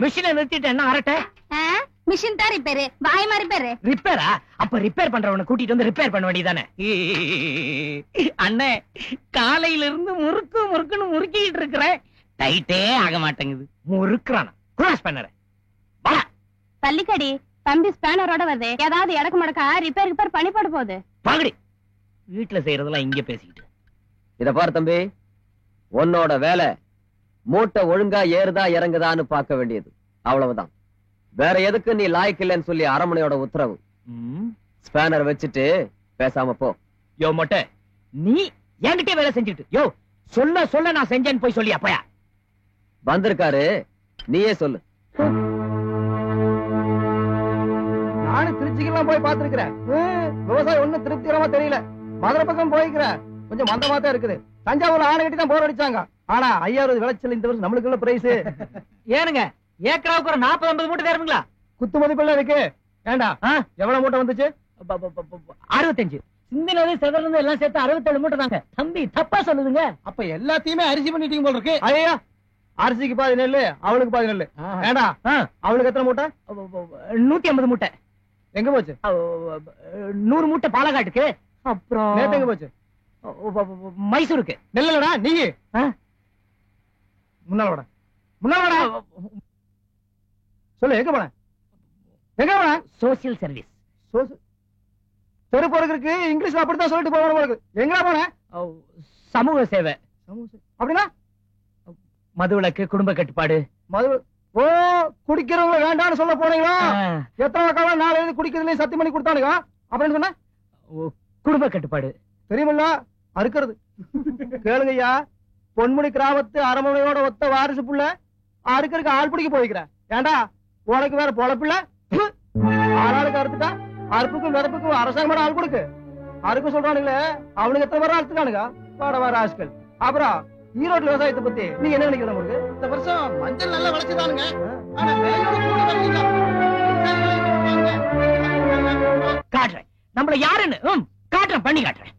மிஷினை நிறுத்திட்டு என்ன அரட்ட? மிஷின் தான் ரிப்பேரு, வாய் மாதிரி ரிப்பேரு. ரிப்பேரா? அப்ப ரிப்பேர் பண்றவனை கூட்டிட்டு வந்து ரிப்பேர் பண்ண வேண்டியதானே. அண்ணே, காலையில இருந்து முறுக்கு முறுக்குன்னு முறுக்கிட்டு இருக்கிறேன், டைட்டே ஆக மாட்டேங்குது. முறுக்குறானா? கிராஸ் பண்ணற பள்ளிக்கடி தம்பி ஸ்பேனரோட வருது. ஏதாவது இடக்கு மடக்கா ரிப்பேர் பண்ணி போட போகுது. பாங்கடி, வீட்டுல செய்யறதெல்லாம் இங்க பேசிக்கிட்டு. இத பாரு தம்பி, உன்னோட வேலை மூட்டை ஒழுங்கா ஏறுதா இறங்குதான்னு பார்க்க வேண்டியது, அவ்வளவுதான். வேற எதுக்கு நீ லாய்க்கு இல்லைன்னு சொல்லி அரமனையோட உத்தரவு. ஸ்பேனர் வச்சுட்டு பேசாம போ. யோ மொட்டை, நீ என்கிட்ட வேலை செஞ்சுட்டு யோ சொல்ல சொல்ல நான் செஞ்சேன்னு போய் சொல்லி அப்பயா வந்திருக்காரு, நீயே சொல்லு. நானும் திருச்சிக்கெல்லாம் போய் பாத்துருக்கிறேன். விவசாயம் ஒண்ணும் திருப்திகரமா தெரியல. மதுரை பக்கம் போய்க்கிறேன், கொஞ்சம் மந்தமா தான் இருக்குது. தஞ்சாவூர்ல ஆணை கட்டி தான் போர் அடிச்சாங்க. ஆனா 5000 விளைச்சல் இந்த வருஷம் நம்மளுக்கு உள்ள பிரைஸ். ஏனுங்க, ஏக்கராவுக்கு ஒரு 40-50 மூட்டை தருவீங்களா? குத்து மதிப்பெல்லாம் இருக்கு. ஏண்டா எவ்வளவு மூட்டை வந்துச்சு? 65. சிந்தினது செதறது எல்லாம் சேர்த்து 67 மூட்டை தாங்க. தம்பி தப்பா சொல்லுதுங்க. அப்ப எல்லாத்தையுமே அரிசி பண்ணிட்டீங்க போல இருக்கு. ஐயா, அரிசிக்கு பாதி நெல்லு, அவளுக்கு பாதி நெல்லு. ஏண்டா அவளுக்கு எத்தனை மூட்டை? 150 மூட்டை. எங்க போச்சு? 100 மூட்டை பாலக்காட்டுக்கு. அப்புறம் நேத்து எங்க போச்சு? மைசூருக்கு. நெல்லடா நீ முன்னால முன்னால சொல்லு, எங்க போன? எங்க போன? Social service. தெரு போறதுக்கு இங்கிலீஷ்ல அப்படித்தான் சொல்லிட்டு போவாங்க. எங்க போன? சமூக சேவை. அப்படின்னா மதுவிலக்கு, குடும்ப கட்டுப்பாடு. மது ஓ குடிக்கிறவங்க வேண்டாம்னு சொல்ல போனீங்களா? எத்தனை காலம் நாளை குடிக்கிறதுலயும் சத்தியம் பண்ணி கொடுத்தானுங்க. அப்படின்னு சொன்ன குடும்ப கட்டுப்பாடு தெரியுமில்ல? அறுக்கிறது கேளுங்க ஐயா. பொன்முடி கிராமத்து அரமனையோட ஒத்த வாரிசு புள்ள அறுக்கறதுக்கு ஆள் பிடிக்க போய்க்கிறேன். ஏண்டா உனக்கு வேற பொழப்பில்ல? ஆளாளுக்கு அறுத்துட்டா அறுப்புக்கும் மிதப்புக்கும் அரசாங்கம் ஆள் கொடுக்கு. அறுக்க சொல்றானுங்களே, அவனுக்கு எத்தனை பேர் அறுத்துக்கானுங்க? வாட வர ஆட்கள். அப்புறம் ஈரோட்ல விவசாயத்தை பத்தி நீங்க என்ன நினைக்கிறீங்க? உங்களுக்கு இந்த வருஷம் மஞ்சள் நல்லா விளைச்சுதானுங்க. ஆனா காட்டுறேன் நம்மள யாருன்னு. காட்டுறேன், பண்ணி காட்டுறேன்.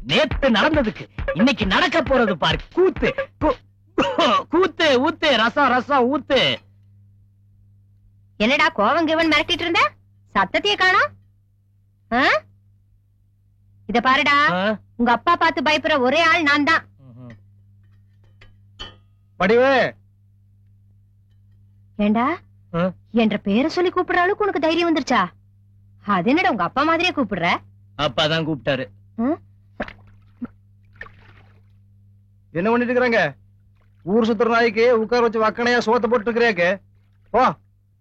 நேத்து நடந்ததுக்கு இன்னைக்கு நடக்க போறது பாரு. கூத்து கூத்து ஊத்து, ரசம் ரசம் ஊத்து. என்னடா கோவம் கிவன் மிரட்டிட்டு இருந்த? சத்தத்தையே காணோம். இத பாருடா, உங்க அப்பா பார்த்து பயப்படுற ஒரே ஆள் நான் தான். படிவே ஏண்டா என்ற பேரை சொல்லி கூப்பிடுற அளவுக்கு உனக்கு தைரியம் வந்துருச்சா? அது என்னடா உங்க அப்பா மாதிரியே கூப்பிடுற? அப்பாதான் கூப்பிட்டாரு. என்ன பண்ணிட்டு இருக்கிறாங்க? ஊர் சுத்துற நாய்க்கு உட்கார வச்சு வக்கனையா சோத்த போட்டு இருக்கிறியாக்கு. போ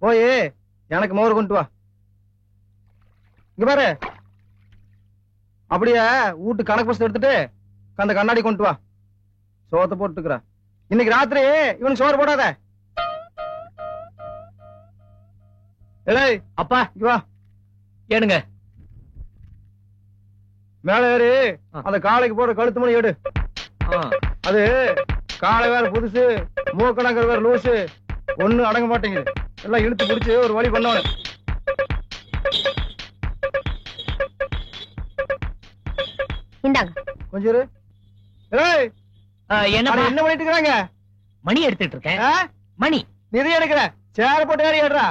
போய் எனக்கு மோர் கொண்டு வா. இங்க பாரு, அப்படியே வீட்டு கணக்கு பசத்தை எடுத்துட்டு அந்த கண்ணாடி கொண்டு வா. சோத்த போட்டுக்கிற. இன்னைக்கு ராத்திரி இவனுக்கு சோறு போடாத. அப்பா இங்க வா. ஏனுங்க, மேல ஏறி அந்த காலைக்கு போற கழுத்து மணி எடு. அது காலை வேற புதுசு, மூக்கணங்கர் வேற லூசு, ஒண்ணு அடங்க மாட்டேங்குது. எல்லாம் இழுத்து பிடிச்சு ஒரு வழி பண்ணவனு. கொஞ்சம் என்ன பண்ணிட்டு இருக்காங்க? மணி எடுத்துட்டு இருக்கேன். மணி நிறைய எடுக்கிற சேர போட்டு ஏறி ஏடுறா.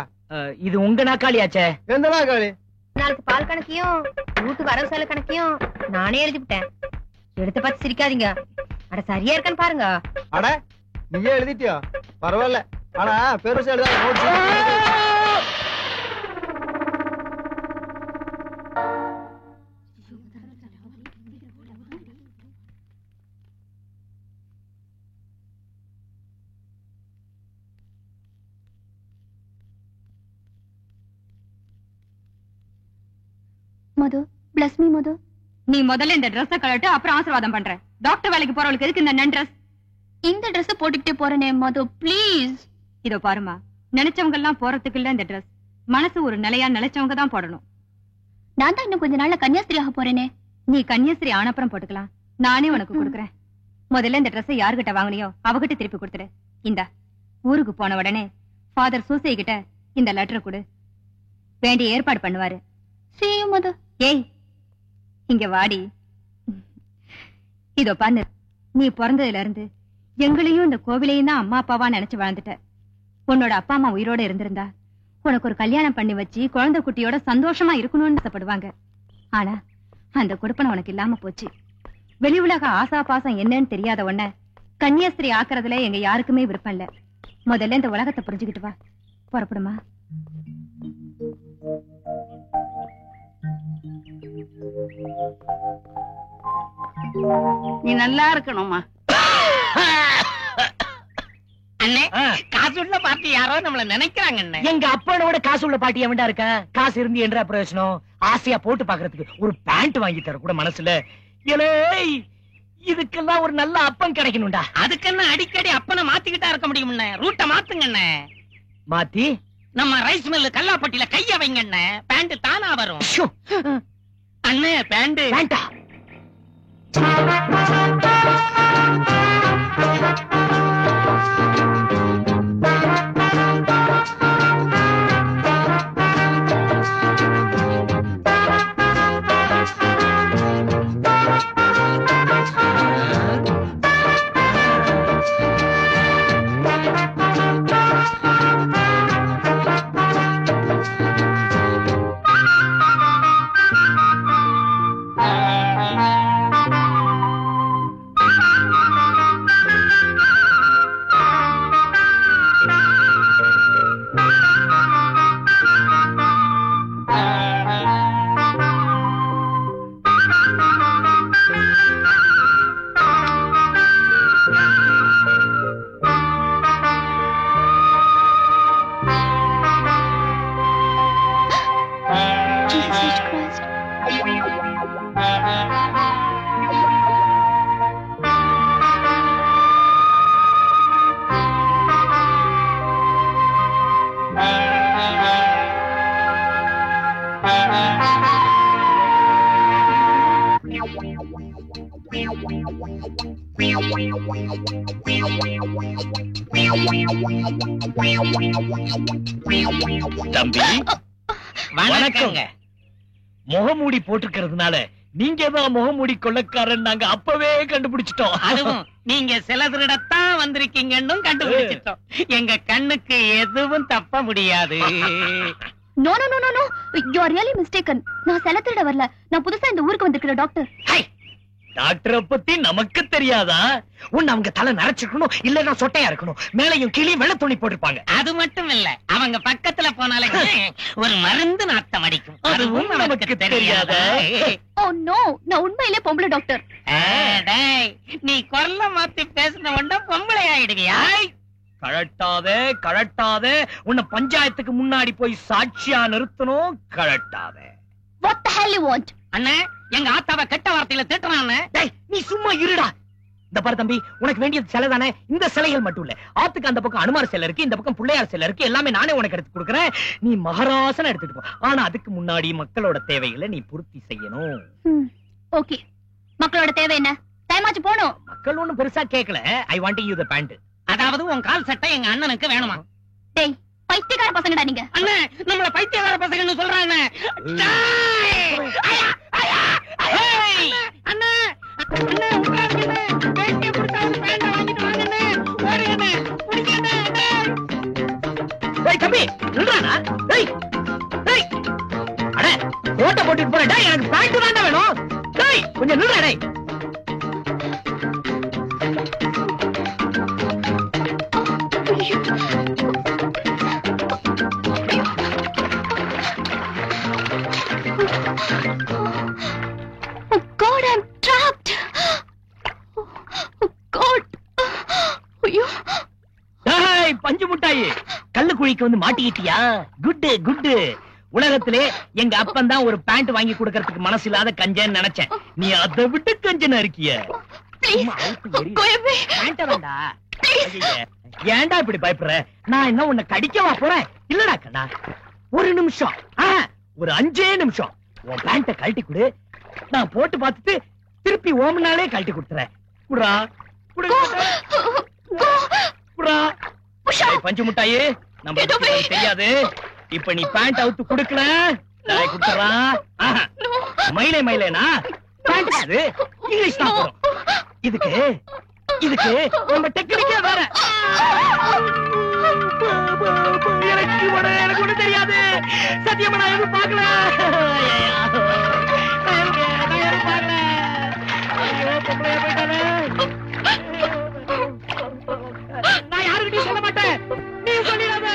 இது உங்க நாக்காளியாச்சே. எந்த நாக்காளி? நாளுக்கு பால் கணக்கையும் வீட்டு வரவு செலவு கணக்கையும் நானே எழுதிவிட்டேன். எடுத்து பார்த்து சிரிக்காதீங்க. அட சரியா இருக்கான்னு பாருங்க. அட நீயே எழுதிட்டியா? பரவாயில்ல. ஆனா பெருசா எழுத. மது, bless me மது. நீ முதல்ல இந்த ட்ரெஸ் கழட்டு, அப்புறம் ஆசீர்வாதம் பண்றேன். டாக்டர் வேலைக்கு போறவளுக்கு எதுக்கு இந்த நன் ட்ரெஸ்? இந்த Dress போட்டுக்கிட்டே போறேனே மது ப்ளீஸ். இதோ பாருமா, நினைச்சவங்க எல்லாம் போறதுக்கு இல்ல இந்த Dress. மனசு ஒரு நிலையா நினைச்சவங்க தான் போடணும். நான் தான் இன்னும் கொஞ்ச நாள்ல கன்னியாஸ்திரி ஆக போறேனே. நீ கன்னியாஸ்திரி ஆனப்புறம் போட்டுக்கலாம். நானே உனக்கு கொடுக்குறேன். முதல்ல இந்த Dress யாருகிட்ட வாங்கினியோ அவகிட்ட திருப்பி கொடுத்துடு. இந்தா, ஊருக்கு போன உடனே ஃபாதர் சூசை கிட்ட இந்த லெட்டர் கொடு. வேண்டிய ஏற்பாடு பண்ணுவாரு. சீயும் மது. ஏய், இங்க வாடி. இதோ பாரு, நீ பிறந்ததுல இருந்து எங்களையும் இந்த கோவிலையும் தான் அம்மா அப்பாவா நினைச்சு வாழ்ந்துட்ட. உன்னோட அப்பா அம்மா உயிரோட இருந்திருந்தா உனக்கு ஒரு கல்யாணம் பண்ணி வச்சு குழந்தை குட்டியோட சந்தோஷமா இருக்கணும்னு ஆசைப்படுவாங்க. ஆனா அந்த கொடுப்பனை உனக்கு இல்லாம போச்சு. வெளி உலக ஆசா பாசம் என்னன்னு தெரியாத உன்ன கன்னியாஸ்திரி ஆக்குறதுல எங்க யாருக்குமே விருப்பம் இல்ல. முதல்ல இந்த உலகத்தை புரிஞ்சுக்கிட்டு வா. புறப்படுமா? நீ நல்லா இருக்கணுமா? அண்ணே, காசு உள்ள பாட்டி யாரோ நம்மள நினைக்கிறாங்க. அண்ணே, எங்க அப்பனோட காசு உள்ள பாட்டி எவன்டா இருக்கா? காசு இருந்து என்ற பிரயோஜனம்? ஆசையா போட்டு பாக்குறதுக்கு ஒரு பேண்ட் வாங்கி தர கூட மனசுல. ஏலே, இதுக்கெல்லாம் ஒரு நல்ல அப்பன் கிடைக்கணும்டா. அதுக்குன்னு அடிக்கடி அப்பனை மாத்திக்கிட்டா இருக்க முடியும். ரூட்ட மாத்துங்க அண்ணே. மாத்தி நம்ம ரைஸ் மில்லு கல்லாப்பட்டியில கைய வைங்க அண்ணே. பேண்ட் தானா வரும். அண்ணே, பேண்ட் வேண்டா. தம்பி வணக்கங்க. முகமூடி போட்டுக்கிறதுனால நீங்க தான் முகமூடி கொள்ளக்காரன் நாங்க அப்பவே கண்டுபிடிச்சிட்டோம். அதுவும் நீங்க சில திருடத்தான் வந்திருக்கீங்கன்னு கண்டுபிடிச்சிட்டோம். எங்க கண்ணுக்கு எதுவும் தப்ப முடியாது. No no no no, you are really mistaken. நான் செல திருட வரல. நான் புதுசா இந்த ஊருக்கு வந்திருக்கிற டாக்டர். டாக்டரை பத்தி நமக்கு தெரியாதா? உன்னை அவங்க தலை நரைச்சிருக்கணும், இல்லன்னா சொட்டையா இருக்கணும், மேலையும் கீழே வெள்ளை துணி போட்டிருப்பாங்க. அது மட்டும் இல்ல, அவங்க பக்கத்துல போனாலே ஒரு மருந்து நாட்டம் அடிக்கும். அதுவும் நமக்கு தெரியாதா? ஓ நோ, நான் உண்மையிலே பொம்பளை டாக்டர். நீ குரல மாத்தி பேசின உடனே பொம்பளை ஆயிடுவியா? கழட்டாதே கழட்டாதே, உன்னை பஞ்சாயத்துக்கு முன்னாடி போய் சாட்சியா நிறுத்தணும். கழட்டாதே. What the hell you want? அண்ணே, எங்க ஆத்தாவை கெட்ட வார்த்தையில திட்டுறானே. நீ சும்மா இருடா. இந்த பாரு தம்பி, உனக்கு வேண்டியது சிலை தானே? இந்த சிலைகள் மட்டும் இல்ல, ஆத்துக்கு அந்த பக்கம் அனுமார் சிலை இருக்கு, இந்த பக்கம் பிள்ளையார் சிலை இருக்கு. எல்லாமே நானே உனக்கு எடுத்து கொடுக்குறேன். நீ மகராசன எடுத்துட்டு போ. ஆனா அதுக்கு முன்னாடி மக்களோட தேவைகளை நீ பூர்த்தி செய்யணும். ஓகே, மக்களோட தேவை என்ன? டைம் ஆச்சு போணும். மக்கள் ஒண்ணும் பெருசா கேட்கல. I want you the pant. அதாவது உன் கால் சட்டை எங்க அண்ணனுக்கு வேணுமா? டேய், பைத்தியக்கார பசங்கடா நீங்க. அண்ணே, நம்மள பைத்தியக்கார பசங்கன்னு சொல்றானே. அண்ணே, அண்ணே உட்காருங்க. வேட்டியை கொடுத்தாலும் பேண்ட் வாங்கிட்டு வாங்கண்ணே. ஓடுங்கண்ணே, பிடிக்கண்ணே. டேய் தம்பி, நில்றானா? டேய் டேய், அட கோட்டை போட்டுட்டு போறேன். டேய், எனக்கு பேண்ட் தான்டா வேணும். டேய், கொஞ்சம் நில்றா. டேய், Oh God, I'm trapped. Oh God. ஐயோ. டேய் பஞ்சு முட்டாயி, கல்லு குழிக்கு வந்து மாட்டிக்கிட்டியா? Good good. உலகத்திலே எங்க அப்பன் தான் ஒரு பேண்ட் வாங்கி கொடுக்கறதுக்கு மனசு இல்லாத கஞ்சன்னு நினைச்சேன். நீ அதை விட்டு கஞ்சனா இருக்கிய. ஏன்டா இப்படி பயப்படுற? நான் என்ன உன்னை கடிக்கவா போறேன்? இல்லடா கண்ணா, ஒரு நிமிஷம், ஒரு 5 நிமிஷம் உன் பேண்ட கழட்டி கொடு. நான் போட்டு பார்த்துட்டு திருப்பி ஓமனாலே கழட்டி கொடுத்துறேன். குடுறா குடுறா. பஞ்சு முட்டாயே, நம்ம தெரியாது. இப்ப நீ பேண்ட் அவுத்து குடுக்கல, நான் குடுத்துறான். மயிலே மயிலேனா பேண்ட் அது இங்கிலீஷ் தான் போறோம். இதுக்கு இதுக்கு நம்ம டெக்னிக்கே வேற. எனக்கு ஒண்ணு தெரியாது சத்தியமா. நான் எதுவும் பார்க்கல. நான் யாருக்கிட்டையும் சொல்ல மாட்டேன், நீ சொல்லிடாத.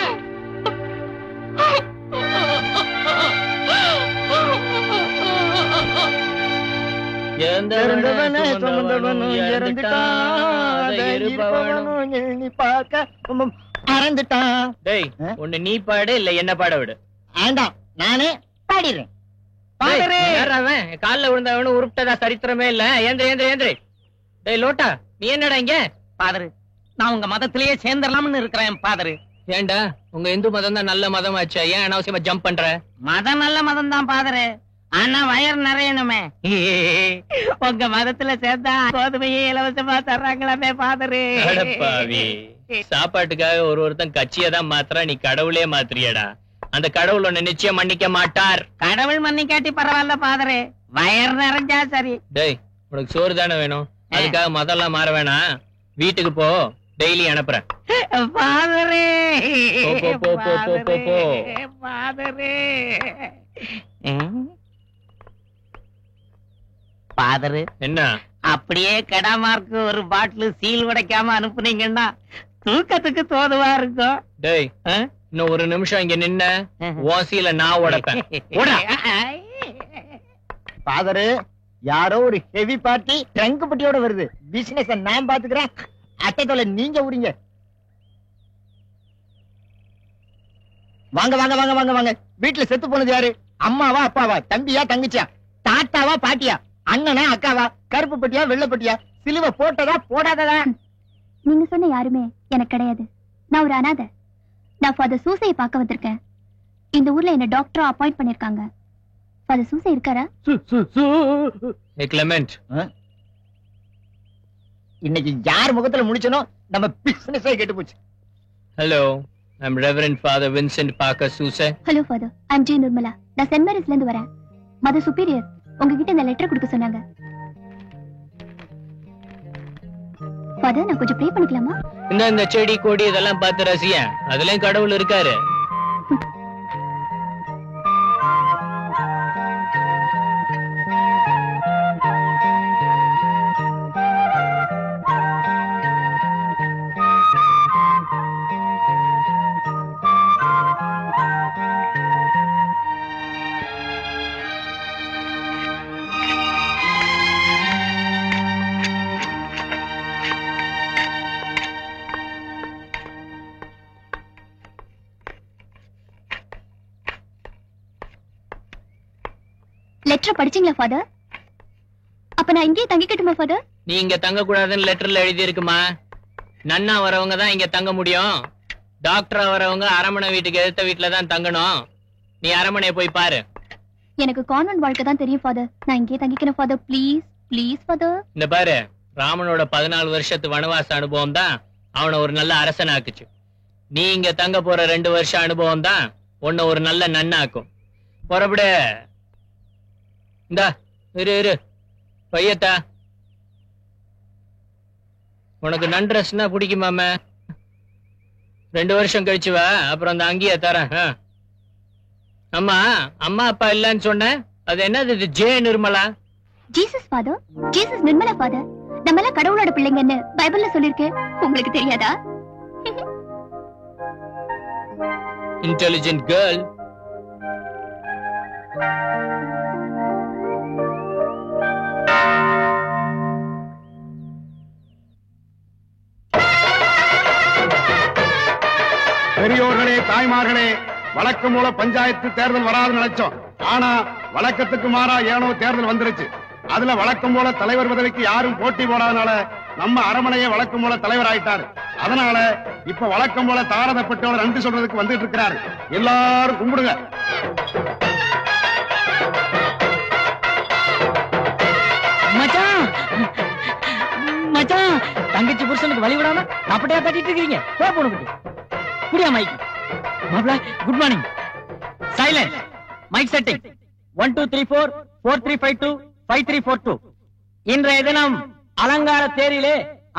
ஒண்ணு நீ பாடு இல்ல என்ன பாட விடு. வேண்டாம், நானே பாடிடுறேன். கால்ல விழுந்தவனு உருப்பிட்டதா சரித்திரமே இல்ல. ஏந்திரி. டேய் லோட்டா, நீ என்னடா இங்க? பாதரு, நான் உங்க மதத்திலேயே சேர்ந்துடலாம்னு இருக்கிறேன் பாதரு. ஏண்டா, உங்க இந்து மதம் தான் நல்ல மதம் ஆச்சா? ஏன் அனாவசியமா ஜம்ப் பண்ற? மதம் நல்ல மதம் தான் பாதரு, ஆனா வயர் நிறையணுமே. உங்க மதத்துல சேர்ந்தா கோதுமையே இலவசமா தர்றாங்களாமே பாதரு. சாப்பாட்டுக்காக ஒருத்தன் கட்சியதான் மாத்திரா, நீ கடவுளே மாத்திரியடா. அந்த கடவுள் ஒண்ணு நிச்சயம் மன்னிக்க மாட்டார். கடவுள் மன்னிக்காட்டி பரவாயில்ல பாதரு, வயர் நிறைஞ்சா சரி. டேய், உனக்கு சோறு தானே வேணும், அதுக்காக மதம்லாம் மாற வேணாம். வீட்டுக்கு போ, டெய்லி அனுப்புறேன். பாதரு போ போ போ போ போ. பாதரு பாதரு, என்ன அப்படியே கெடாமார்க்கு ஒரு பாட்டில் சீல் உடைக்காம அனுப்புனீங்கன்னா தூக்கத்துக்கு தோதுவா இருக்கும். டேய், இன்னும் ஒரு நிமிஷம் இங்க நின்ன ஓசியில நான் உடைப்பேன். பாதரு, யாரோ ஒரு ஹெவி பார்ட்டி ட்ரங்க் பட்டியோட வருது. பிசினஸ் நான் பாத்துக்கிறேன், அட்டை தொலை நீங்க உரிங்க. வாங்க வாங்க வாங்க வாங்க வாங்க. வீட்டுல செத்து போனது யாரு? அம்மாவா அப்பாவா, தம்பியா தங்கச்சியா, தாத்தாவா பாட்டியா, அண்ணனா அக்காவா, கருப்பு பட்டியா வெள்ளை பட்டியா, சிலுவை போட்டதா போடாததா? நீங்க சொன்ன யாருமே எனக்கு கிடையாது. நான் ஒரு அனாதை. நான் ஃபாதர் சூசையை பார்க்க வந்திருக்கேன். இந்த ஊர்ல என்ன டாக்டரா அப்பாயிண்ட் பண்ணிருக்காங்க. ஃபாதர் சூசை இருக்காரா? கிளமெண்ட், இன்னைக்கு யார் முகத்துல முடிச்சனோ நம்ம பிசினஸே கெட்டு போச்சு. Hello, I'm Reverend Father Vincent Parker Suse. Hello father, I'm J. Nirmala. நான் சென்ட் மேரிஸ்ல இருந்து வரேன். மதர் சுப்பீரியர் உங்ககிட்ட இந்த லெட்டர் கொடுக்க சொன்னாங்க. ஃபாதர், நான் கொஞ்சம் ப்ரே பண்ணிக்கலாமா? இந்த செடி கொடி இதெல்லாம் பார்த்து ரசிய, அதுலயும் கடவுள் இருக்காரு. லெட்டர் படிச்சீங்களா ஃபாதர்? அப்ப நான் இங்கே தங்கிக்கட்டுமா ஃபாதர்? நீ இங்க தங்க கூடாதுன்னு லெட்டர்ல எழுதி இருக்குமா? நன்னா வரவங்க தான் இங்க தங்க முடியும். டாக்டரா வரவங்க அரமனை வீட்டுக்கு எதிர்த்த வீட்டுல தான் தங்கணும். நீ அரமனையை போய் பாரு. எனக்கு கான்வென்ட் வாழ்க்கை தான் தெரியும் ஃபாதர். நான் இங்கே தங்கிக்கிறேன் ஃபாதர், ப்ளீஸ் ப்ளீஸ் ஃபாதர். இந்த பாரு, ராமனோட 14 வருஷத்து வனவாச அனுபவம் தான் அவனை ஒரு நல்ல அரசன் ஆக்குச்சு. நீ இங்க தங்க போற 2 வருஷ அனுபவம் தான் உன்னை ஒரு நல்ல நன்னாக்கும். புறப்படு. இந்தா இரு பையத்தா, உனக்கு நன்ட்ரெஸ்னா பிடிக்குமாம? 2 வருஷம் கழிச்சு வா, அப்புறம் அந்த அங்கேயே தரேன். அம்மா, அம்மா அப்பா இல்லன்னு சொன்ன, அது என்னது? இது J Nirmala. Jesus father, Jesus Nirmala father. நம்ம எல்லாம் கடவுளோட பிள்ளைங்கன்னு பைபிள்ல சொல்லிருக்கு. உங்களுக்கு தெரியாதா? Intelligent girl. பெரியோர்களே, தாய்மார்களே, வழக்கு மூல பஞ்சாயத்து தேர்தல் வராது நினைச்சோம். ஆனா வழக்கத்துக்கு மாறா ஏனோ தேர்தல் வந்துருச்சு. அதுல வழக்கம் போல தலைவர் பதவிக்கு யாரும் போட்டி போடாதனால நம்ம அரமனையே வழக்கம் போல தலைவர் ஆயிட்டார். அதனால இப்ப வழக்கம் போல தாரதப்பட்டோட நன்றி சொல்றதுக்கு வந்துட்டு இருக்கிறார். எல்லாரும் கும்பிடுங்க. மச்சான் மச்சான், தங்கச்சி புருஷனுக்கு வழி விடாம அப்படையா தட்டிட்டு இருக்கீங்க. போன குடியா மைக். மாப்ள good morning. Silent. Mic setting 1 2 3 4 4 3 5 2 5 3 4 2. இன்றைய தினம் அலங்கார தேரிலே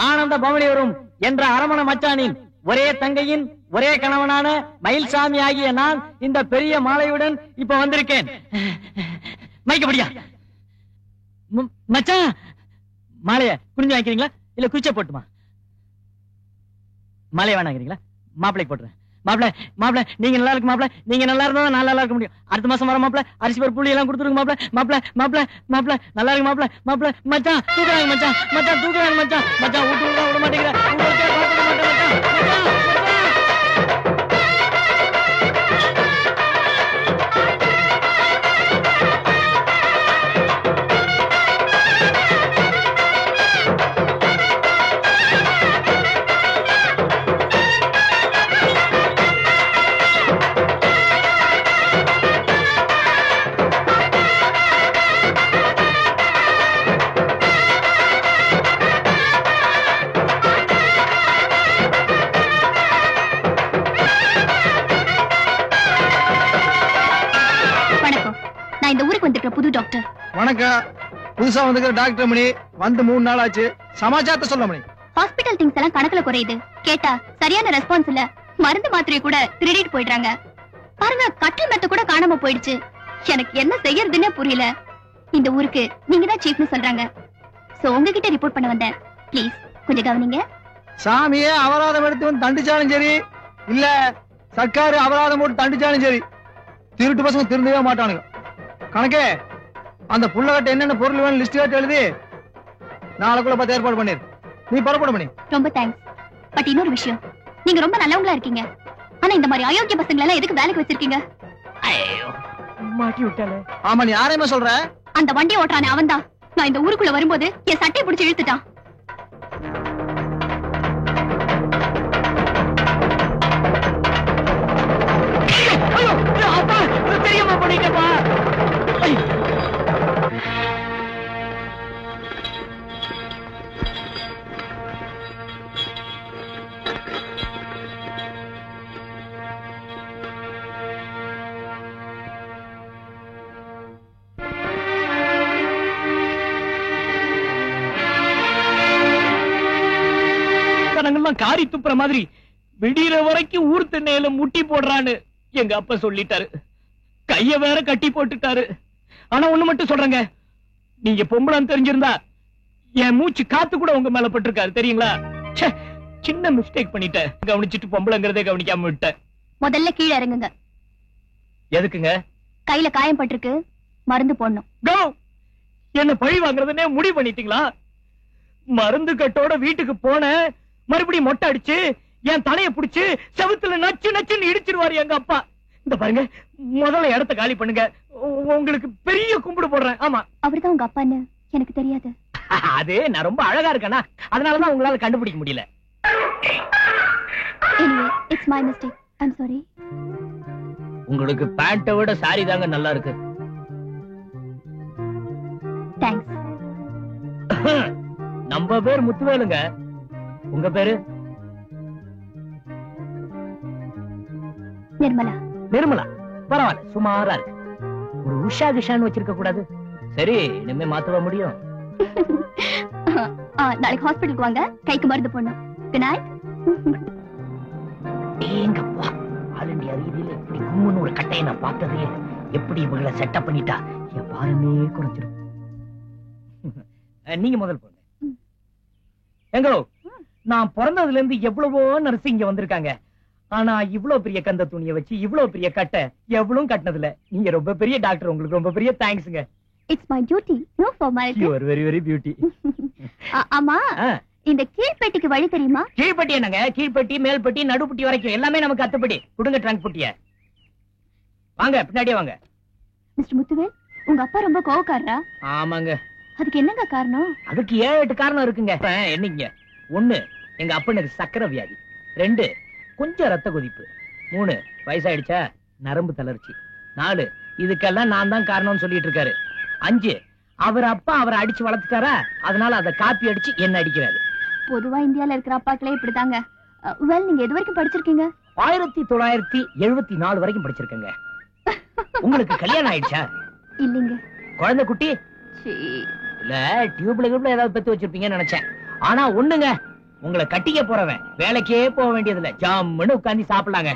ஆனந்த பவனி வரும் என்ற அரமண மச்சானின் ஒரே தங்கையின் ஒரே கணவனான மயில்சாமி ஆகிய நான் இந்த பெரிய மாலையுடன் இப்ப வந்திருக்கேன். மைக்கப்படியா மச்சான், மாலைய குனிஞ்சு வாங்கிக்கிறீங்களா இல்ல குச்ச போட்டுமா? மாலைய வேணாங்கிறீங்களா? மாப்பிளைக்கு போட்டுறேன். மாப்பிள நீங்க நல்லா இருக்கு மாப்பிள. நீங்க நல்லா இருந்தா நான் நல்லா இருக்க முடியும். அடுத்த மாசம் வர மாப்பிள. அரிசி பருப்பு புளி எல்லாம் கொடுத்துருங்க மாப்பிள. நல்லா இருக்கு மாப்பிள. மச்சான் தூக்குறாங்க மச்சான் தூக்குறாங்க மச்சான் விட்டு விட மாட்டேங்கிற. உங்களுக்கே பார்க்க மாட்டேன் மச்சான். புது டாக்டர். வணக்கம். புதுசா வந்துக்கிற டாக்டர் மணி. வந்து 3 நாள் ஆச்சு. சமாச்சாரத்தை சொல்ல மணி. ஹாஸ்பிடல் திங்ஸ் எல்லாம் கணக்குல குறையுது. கேட்டா சரியான ரெஸ்பான்ஸ் இல்ல. மருந்து மாத்திரையை கூட திருடிட்டு போயிடுறாங்க. பாருங்க, கட்டில் மெத்த கூட காணாம போயிடுச்சு. எனக்கு என்ன செய்யறதுன்னே புரியல. இந்த ஊருக்கு நீங்க தான் சீஃப்னு சொல்றாங்க. சோ உங்ககிட்ட ரிப்போர்ட் பண்ண வந்தேன். ப்ளீஸ் கொஞ்சம் கவனிங்க. சாமியே அபராதம் எடுத்து வந்து தண்டிச்சாலும் சரி, இல்ல சர்க்காரு அபராதம் போட்டு தண்டிச்சாலும் சரி, திருட்டு பசங்க திருந்தவே மாட்டானுங்க. கணக்கே அந்த புள்ளகட்ட என்னென்ன பொருள் வேணும் லிஸ்ட் காட்டி எழுதி நாளைக்குள்ள பார்த்து ஏற்பாடு பண்ணிரு. நீ புறப்பட பண்ணி. ரொம்ப தேங்க்ஸ். பட் இன்னொரு விஷயம், நீங்க ரொம்ப நல்லவங்களா இருக்கீங்க. ஆனா இந்த மாதிரி அயோக்கிய பசங்களை எல்லாம் எதுக்கு வேலைக்கு வச்சிருக்கீங்க? மாட்டி விட்டாலே. ஆமா, நீ யாரையுமே சொல்ற? அந்த வண்டி ஓட்டுறானே அவன்தான். நான் இந்த ஊருக்குள்ள வரும்போது என் சட்டையை பிடிச்சு இழுத்துட்டான். தெரியாம பண்ணிட்டப்பா. காரி துப்புற மாதிரி விடிற வரைக்கும் ஊர் திண்ணையில முட்டி போடுறான்னு எங்க அப்பா சொல்லிட்டாரு. கைய வேற கட்டி போட்டுட்டாரு. ஆனா ஒண்ணு மட்டும் சொல்றேங்க, நீங்க பொம்பளைன்னு தெரிஞ்சிருந்தா என் மூச்சு காத்து கூட உங்க மேல பட்டிருக்காரு தெரியுங்களா? சின்ன மிஸ்டேக் பண்ணிட்டேன். கவனிச்சுட்டு பொம்பளைங்கிறதே கவனிக்காம விட்டேன். முதல்ல கீழே இறங்குங்க. எதுக்குங்க? கையில காயம் பட்டிருக்கு, மருந்து போடணும். கோ, என்ன பழி வாங்குறதுன்னே முடிவு பண்ணிட்டீங்களா? மருந்து கட்டோட வீட்டுக்கு போன மறுபடியும் மொட்டை அடிச்சு என் தலைய புடிச்சு செவுத்துல நச்சு நச்சுன்னு இடிச்சிருவாரு எங்க அப்பா. இந்த பாருங்க, முதல்ல இடத்த காலி பண்ணுங்க. உங்களுக்கு பெரிய கும்பிடு போடுறேன். ஆமா, அவர்தான் உங்க அப்பான்னு எனக்கு தெரியாது. அது நான் ரொம்ப அழகா இருக்கேனா, அதனாலதான் உங்களால கண்டுபிடிக்க முடியல. Anyway, it's my mistake. I'm sorry. உங்களுக்கு பேண்ட்டை விட சாரி தாங்க நல்லா இருக்கு. Thanks. நம்ம பேர் முத்துவேலுங்க. உங்க பேரு? நிர்மலா. நிர்மலா பரவாயில்ல, சுமாரா இருக்கு. ஒரு உஷா கிஷான்னு வச்சிருக்க கூடாது? சரி, இனிமே மாத்தவ முடியும். நாளைக்கு ஹாஸ்பிடலுக்கு வாங்க, கைக்கு மருந்து போடணும். Good night. ஏங்கப்பா, ஆல் இந்தியா ரீதியில இப்படி கும்முன்னு ஒரு கட்டையை நான் பார்த்ததே. எப்படி இவங்களை செட்டப் பண்ணிட்டா என் பாரமே குறைஞ்சிடும். நீங்க முதல் போங்க. எங்கோ, நான் பிறந்ததுல இருந்து எவ்வளவோ நர்ஸ் இங்க வந்திருக்காங்க. ஆனா இவ்வளவு பெரிய கந்த துணியை வச்சு இவ்வளவு பெரிய கட்டை எவ்வளவு கட்டினதுல நீங்க ரொம்ப பெரிய டாக்டர். உங்களுக்கு ரொம்ப பெரிய தேங்க்ஸ்ங்க. It's my duty. No formality. You are very very beauty. ஆமா, இந்த கீழ்பெட்டிக்கு வழி தெரியுமா? கீழ்பெட்டி என்னங்க? கீழ்பெட்டி, மேல்பெட்டி, நடுப்பட்டி வரைக்கும் எல்லாமே நமக்கு அத்துப்படி. கொடுங்க ட்ரங்க் புட்டிய. வாங்க, பின்னாடியே வாங்க. மிஸ்டர் முத்துவேல், உங்க அப்பா ரொம்ப கோவக்காரரா? ஆமாங்க, அதுக்கு என்னங்க காரணம்? அதுக்கு 7-8 காரணம் இருக்குங்க. என்னங்க? 1, எங்க அப்பனுக்கு சக்கரை வியாதி. 2, கொஞ்சம் ரத்த கொதிப்பு. 3, வயசாயிடுச்சா நரம்பு தளர்ச்சி. 4, இதுக்கெல்லாம் நான் தான் காரணம்னு சொல்லிட்டு இருக்காரு. 5, அவர் அப்பா அவரை அடிச்சு வளர்த்துட்டாரா, அதனால அதை காப்பி அடிச்சு என்ன அடிக்கிறாரு. பொதுவா இந்தியால இருக்கிற அப்பாக்களே இப்படிதாங்க. நீங்க எது வரைக்கும் படிச்சிருக்கீங்க? 1974 வரைக்கும் படிச்சிருக்கேங்க. உங்களுக்கு கல்யாணம் ஆயிடுச்சா? இல்லீங்க. குழந்தை குட்டி இல்ல, டியூப்ல ஏதாவது பெத்து வச்சிருப்பீங்கன்னு நினைச்சேன். ஆனா ஒண்ணுங்க, உங்களை கட்டிக்க போறவன் வேலைக்கே போக வேண்டியது இல்ல, ஜாம்னு உட்கார்ந்து சாப்பிடலாங்க.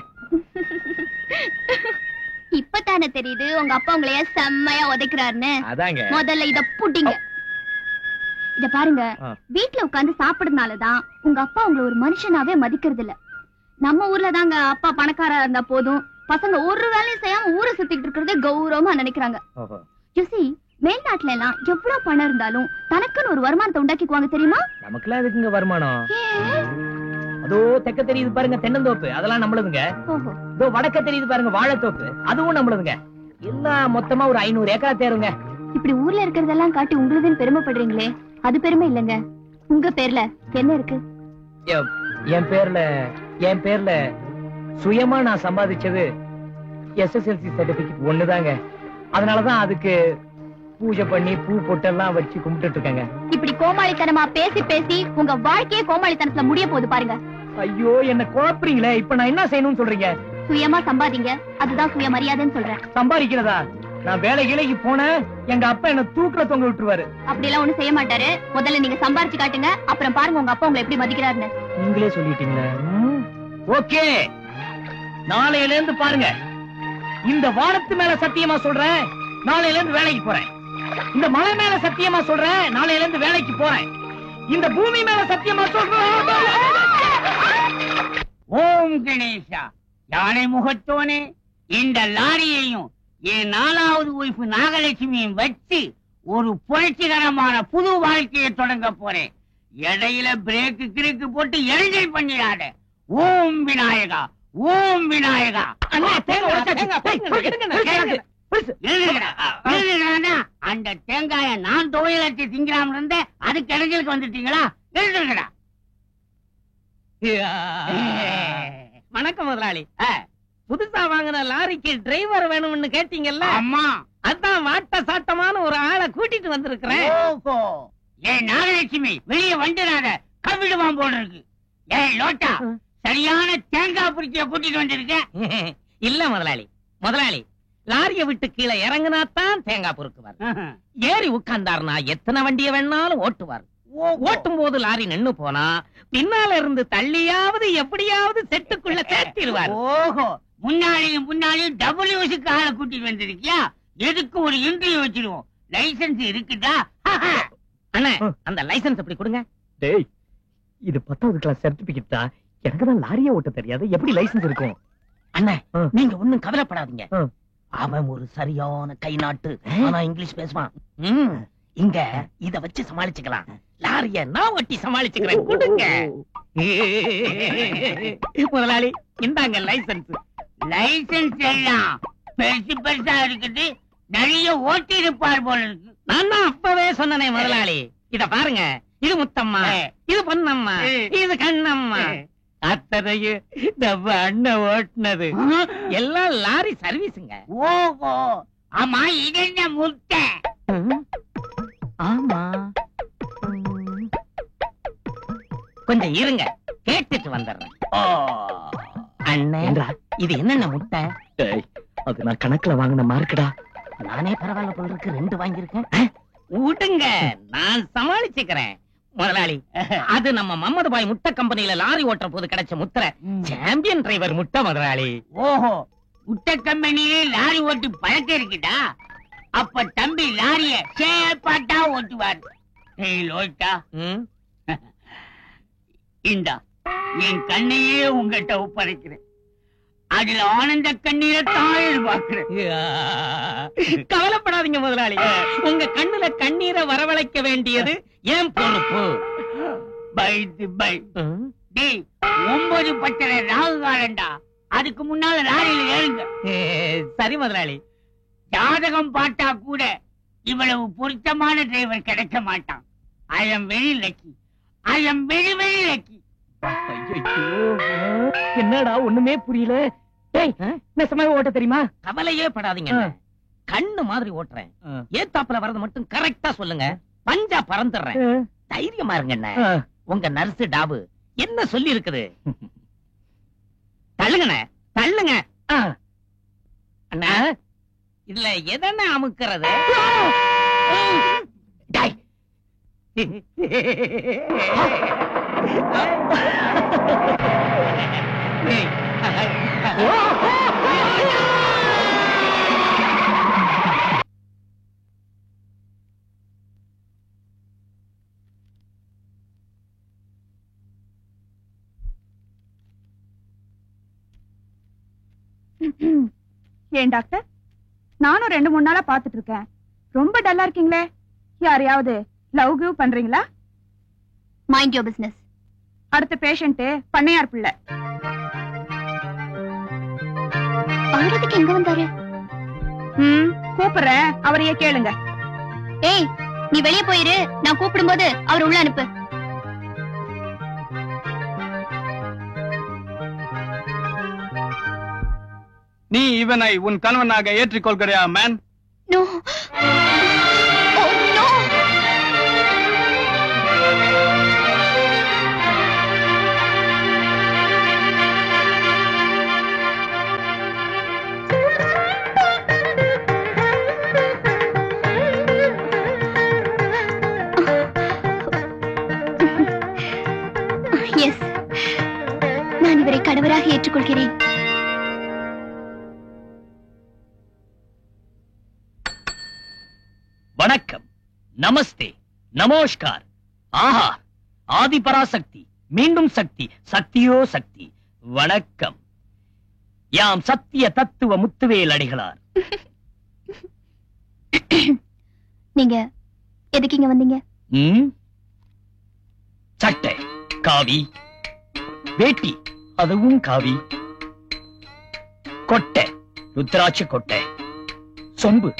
இப்பதானே தெரியுது உங்க அப்பா உங்களைய செம்மையா உதைக்கிறாருன்னு. அதாங்க. முதல்ல இத புட்டிங்க. இத பாருங்க, வீட்டுல உட்கார்ந்து சாப்பிடுறதுனாலதான் உங்க அப்பா உங்களை ஒரு மனுஷனாவே மதிக்கிறது இல்ல. நம்ம ஊர்ல தாங்க அப்பா பணக்காரா இருந்தா போதும், பசங்க ஒரு வேலையும் செய்யாம ஊரை சுத்திட்டு இருக்கிறதே கௌரவமா நினைக்கிறாங்க. மேல்நாட்டுல எல்லாம் எவ்வளவு பணம் இருந்தாலும் தனக்குன்னு ஒரு வருமானத்தை உண்டாக்கிக்குவாங்க தெரியுமா? நமக்குலாம் எதுக்குங்க வருமானம்? அதோ தெக்க தெரியுது பாருங்க தென்னந்தோப்பு, அதெல்லாம் நம்மளுதுங்க. இதோ வடக்க தெரியுது பாருங்க வாழைத்தோப்பு, அதுவும் நம்மளுதுங்க. எல்லாம் மொத்தமா ஒரு 500 ஏக்கரா தேருங்க. இப்படி ஊர்ல இருக்கிறதெல்லாம் காட்டி உங்களுதுன்னு பெருமைப்படுறீங்களே, அது பெருமை இல்லங்க. உங்க பேர்ல என்ன இருக்கு? என் பேர்ல சுயமா நான் சம்பாதிச்சது SSLC சர்டிபிகேட் ஒண்ணுதாங்க. அதனாலதான் அதுக்கு பூஜை பண்ணி பூ பொட்டெல்லாம் வச்சு கும்பிட்டு இருக்காங்க. இப்படி கோமாளித்தனமா பேசி பேசி உங்க வாழ்க்கையே கோமாளித்தனத்துல முடிய போகுது பாருங்க. ஐயோ, என்ன குழப்பறீங்களே. இப்ப நான் என்ன செய்யணும்னு சொல்றீங்க? சுயமா சம்பாதிங்க, அதுதான் சுய மரியாதைன்னு சொல்றேன். சம்பாதிக்கிறதா? நான் வேலைக்கு போனேன், எங்க அப்பா என்ன தூக்குல தொங்க விட்டுருவாரு. அப்படி எல்லாம் ஒண்ணும் செய்ய மாட்டாரு. முதல்ல நீங்க சம்பாரிச்சு காட்டுங்க, அப்புறம் பாருங்க உங்க அப்பா உங்களை எப்படி மதிக்கிறாருன்னு. நீங்களே சொல்லிட்டீங்களா? ஓகே, நாளையில இருந்து பாருங்க. இந்த வானத்து மேல சத்தியமா சொல்றேன், நாளையில இருந்து வேலைக்கு போறேன். இந்த மலை மேல சத்தியமா சொல்றேன், நாளையில இருந்து வேலைக்கு போறேன். இந்த பூமி மேல சத்தியமா சொல்றேன். ஓம் கணேசா, யானை முகத்தோனே, இந்த லாரியையும் என் 4வது ஒய்ஃப் நாகலட்சுமியும் வச்சு ஒரு புரட்சிகரமான புது வாழ்க்கையை தொடங்க போறேன். இடையில பிரேக்கு கிரேக்கு போட்டு எரிஞ்சல் பண்ணிடாத. ஓம் விநாயகா, ஓம் விநாயகா. அந்த தேங்காய நான் தொழிலாட்சி திங்கலாம் இருந்த, அதுக்கு இடைஞ்சலுக்கு வந்துட்டீங்களா? எழுதுங்கடா. வணக்கம் முதலாளி. புதுசா வாங்கின லாரிக்கு டிரைவர் வேணும்னு கேட்டீங்கல்ல? அம்மா, அதான் வாட்ட சாட்டமான ஒரு ஆளை கூட்டிட்டு வந்திருக்கிறேன். ஓஹோ, ஏன் நாகலட்சுமி வெளியே வந்துடாத, கவிடுவான் போல இருக்கு. ஏய் லோட்டா, சரியான தேங்காய் புரிச்சிய கூட்டிட்டு வந்திருக்கேன். இல்ல முதலாளி, லாரிய விட்டு கீழே இறங்குனாத்தான் தேங்காய் பொறுக்குவார். ஏறி உட்கார்ந்தாருனா எத்தனை வண்டிய வேணாலும் ஓட்டுவார். ஓட்டும் போது லாரி நின்னு போனா பின்னால இருந்து தள்ளியாவது எப்படியாவது செட்டுக்குள்ள சேர்த்திடுவார். ஓஹோ, முன்னாடியும் டபிள்யூஸுக்கு ஆளை கூட்டிட்டு வந்திருக்கியா? எதுக்கு ஒரு இன்டர்வியூ வச்சிருவோம். லைசன்ஸ் இருக்குதா? அண்ணா, அந்த லைசன்ஸ் எப்படி கொடுங்க. டேய், இது 10வது கிளாஸ் சர்டிபிகேட் தான். எனக்கு தான் லாரியே ஓட்ட தெரியாது, எப்படி லைசன்ஸ் இருக்கும்? அண்ணா, நீங்க ஒண்ணும் கவலைப்படாதீங்க. அவன் ஒரு சரியான கை நாட்டு, ஆனா இங்கிலீஷ் பேசுவான். இங்க இத வச்சு சமாளிச்சுக்கலாம். லாரிய நான் ஒட்டி சமாளிச்சுக்கிறேன். கொடுங்க முதலாளி, இந்தாங்க லைசன்ஸ். லைசன்ஸ் எல்லாம் பெருசு பெருசா இருக்குது, நிறைய ஓட்டி இருப்பார் போல இருக்கு. நான் தான் அப்பவே சொன்னனே முதலாளி. இத பாருங்க, இது முத்தம்மா, இது பொன்னம்மா, இது கண்ணம்மா. அத்தனையும் நம்ம அண்ணன் ஓட்டுனது. எல்லாம் லாரி சர்வீஸுங்க. ஓஹோ, ஆமா, இது என்ன முட்டை? ஆமா, கொஞ்சம் இருங்க, கேட்டுட்டு வந்துடுறேன். அண்ணன், இது என்னென்ன முட்டை? அது நான் கணக்குல வாங்கின மார்க்குடா. நானே பரவாயில்ல போல இருக்கு, 2 வாங்கியிருக்கேன். விடுங்க, நான் சமாளிச்சுக்கிறேன். முதலாளி, அது நம்ம மம்மது பாய் முட்டை கம்பெனியில லாரி ஓட்டுற போது கிடைச்ச முத்திரை, சாம்பியன் டிரைவர் முட்டை முதலாளி. ஓஹோ, முட்டை கம்பெனியிலே லாரி ஓட்டி பழக்கம் இருக்குதா? அப்ப தம்பி லாரிய சேப்பாட்டா ஓட்டுவார். லோட்டா, இந்தா என் கண்ணையே உங்ககிட்ட ஒப்படைக்கிறேன். அதுல ஆனந்த கண்ணீரை தான் எதிர்பார்க்கிறேன். கவலைப்படாதீங்க முதலாளி, உங்க கண்ணுல கண்ணீரை வரவழைக்க வேண்டியது ஏன் பொறுப்பு. பை 9 பட்டரை ராகு காலண்டா, அதுக்கு முன்னால லாரியில ஏறுங்க. சரி முதலாளி. ஜாதகம் பார்த்தா கூட இவ்வளவு பொருத்தமான டிரைவர் கிடைக்க மாட்டான். I am very lucky. I am very very lucky. என்னடா ஒண்ணுமே புரியல. நெசமாவே ஓட்ட தெரியுமா? கவலையே படாதீங்க, கண்ணு மாதிரி ஓட்டுறேன். ஏத்தாப்புல வரது மட்டும் கரெக்டா சொல்லுங்க, பஞ்சா பறந்துடுறேன். தைரியமா இருங்க. உங்க நர்ஸ் டாபு என்ன சொல்லி இருக்குது? தள்ளுங்கண்ணே, தள்ளுங்க. அண்ணா, இதுல எதன அமுக்கிறது? ஏன் டாக்டர், நானும் 2-3 நாளா பாத்துட்டு இருக்கேன். ரொம்ப டல்லா இருக்கீங்களே. யாரையாவது லவ் கிவ் பண்றீங்களா? Mind your business. அடுத்த பேஷண்ட் பண்ணையார் பிள்ளை. அவருக்கு எங்க வந்தாரு? கூப்பிடுறேன், அவரையே கேளுங்க. ஏய், நீ வெளியே போயிரு, நான் கூப்பிடும்போது அவர் உள்ள அனுப்பு. நீ இவனை உன் கணவனாக ஏற்றுக்கொள்கிறியா man? No. Oh no. Yes, நான் இவரை கணவராக ஏற்றுக்கொள்கிறேன். வணக்கம், நமஸ்தே, நமோஸ்கார். ஆஹா, ஆதி பராசக்தி, மீண்டும் சக்தி, சக்தியோ சக்தி. வணக்கம். யாம் சத்திய தத்துவ முத்துவேல் அடிகளார். நீங்க எதுக்கு இங்க வந்தீங்க? சட்டை காவி, வேட்டி அதுவும் காவி, கொட்டை ருத்ராட்ச கொட்டை, சொம்பு